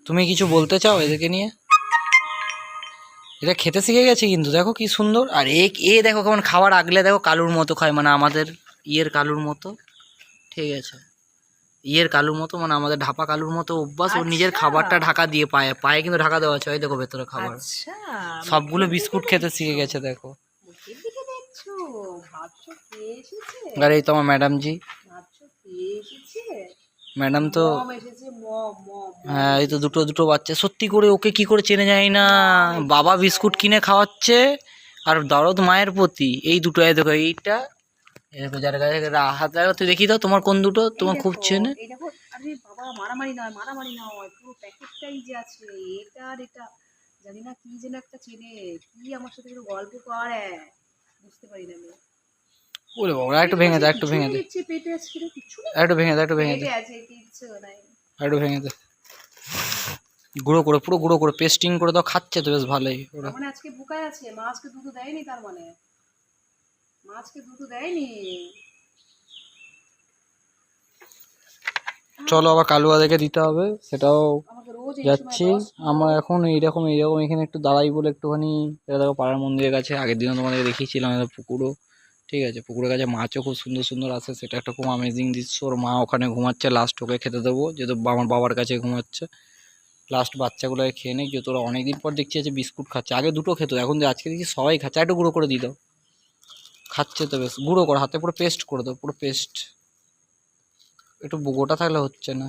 তুমি কিছু বলতে চাও এদেরকে নিয়ে? এটা খেতে শিখে গেছে কিন্তু, দেখো কি সুন্দর। আর এ দেখো কেমন খাবার আগলে, দেখো কালুর মতো খায়, মানে আমাদের ইয়ের কালুর মতো। ঠিক আছে, ইয়ের কালুর মতো, মানে আমাদের ঢাপা কালুর মতো অভ্যাস। ওর নিজের আচ্ছা খাবারটা ঢাকা দিয়ে, পায়ে পায়ে কিন্তু ঢাকা দেওয়া আছে। ওই দেখো ভেতরে খাবার, আচ্ছা, সবগুলো মুখের দিকে বিস্কুট খেতে শিখে দেখছো, গেছে দেখো। মুখের দিকে দেখছো, ভাবছো কে এসেছে, আর এই তো আমার ম্যাডাম জি, ভাবছো কে এসেছে। ম্যাডাম তো মম এসেছে, মম মম মম হ্যাঁ, এই তো এসেছে, দুটো দুটো বাচ্চা। সত্যি করে ওকে কি করে চেনে যায় না। মম বাবা এসেছে। বিস্কুট কিনে খাওয়াচ্ছে, আর দরদ মায়ের প্রতি। এই দুটো দেখো, এইটা এরকম যার কাছে হাত লাগা, তুই দেখি দাও তোমার কোন দুটো এই তোমার খুব দেখো, চেনে। এই দেখো, আরে বাবা মারামারি নয়, মারামারি নয়, পুরো প্যাকেটটাই যে আছে, এটা আর এটা, জানি না কি যেন একটা চেনে, কি আমার সাথে একটু গল্প করে, বুঝতে পারি না আমি। ওরে বাবা, একটু পেটের ভেঙে কাছে দে, একটু কিছু ভেঙে নেই দে, দেখছি, পেটে আছে কিছু নেই, একটু ভেঙে দে, একটু ভেঙে দে, পেটে আছে কিচ্ছু নাই। একটু ভেঙে দে। গুঁড়ো করে, পুরো গুঁড়ো করে পেস্টিং করে দাও। খাচ্ছে তো বেশ ভালোই ওরা। তার মানে আজকে বুকায় আছে, মা আজকে দুধ দেয়নি, তার মানে মা আজকে দুধ দেয়নি। চলো আবার কালুয়া দেখে দিতে হবে, সেটাও আমাকে রোজ এই সময় যাচ্ছি। ব্রাশ আমরা করাও। এখন এইরকম এইরকম এখানে একটু দাঁড়াই বলে একটুখানি, এটা দেখো পাড়ার মন্দিরের কাছে, আগের দিনও তোমাদেরকে দেখিয়েছিলাম, এটা পুকুরও। ঠিক আছে, পুকুরের কাছে মাছও খুব সুন্দর সুন্দর আছে, সেটা একটা খুব অ্যামেজিং দৃশ্য। ওর মা ওখানে ঘুমাচ্ছে, লাস্ট ওকে খেতে দেবো, যেহেতু আমার বাবার কাছে ঘুমাচ্ছে। লাস্ট বাচ্চাগুলোকে খেয়ে নেই, যেহেতু ওরা অনেকদিন পর দেখছি আছে বিস্কুট খাচ্ছে। আগে দুটো খেতো, এখন আজকে দেখছি সবাই খাচ্ছে। একটু গুঁড়ো করে দিই দাও, খাচ্ছে তো বেশ। গুঁড়ো করো, হাতে পুরো পেস্ট করে দাও, পুরো পেস্ট। একটু গোটা থাকলে হচ্ছে না।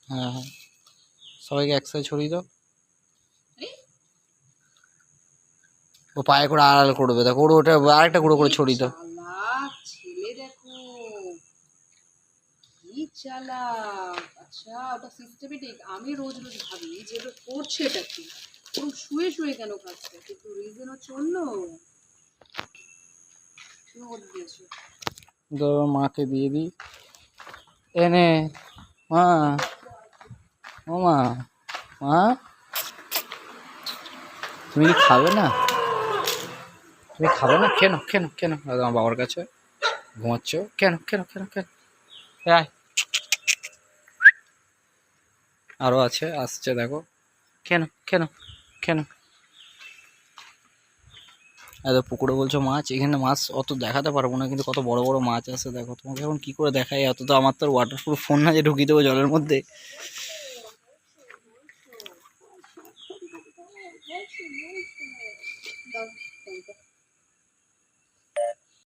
হ্যাঁ হ্যাঁ, সবাইকে একসাথে ছড়িয়ে দাও। ও পায়ে করে আড়াল করবে, দেখো ওর ওটা আরেকটা গুঁড়ো করে কি ছড়িয়ে দাও। চালাক ছেলে দেখো, কি চালাক। আচ্ছা ওটা সিস্টেমেটিক, আমি রোজ রোজ ভাবি যে এটা করছে এটা কি, ওরকম শুয়ে শুয়ে কেন খাচ্ছে, কিন্তু রিজন হচ্ছে অন্য। তুমি ওটা দিয়েছো। তো মাকে দিয়ে দিই, এনে মা, ও মা, মা তুমি কি খাবে না? তুমি খাবে না? কেন কেন কেন? আমার বাবার কাছে ঘুমাচ্ছ কেন কেন কেন কেন? আয়, আরো আছে, আসছে দেখো। কেন কেন কেন? এত পুকুরে বলছো মাছ, এখানে মাছ অত দেখাতে পারবো না, কিন্তু কত বড় বড় মাছ আছে দেখো। তোমাকে এখন কি করে দেখাই, এত তো আমার তো ওয়াটারপ্রুফ ফোন না যে ঢুকিয়ে দেবো জলের মধ্যে।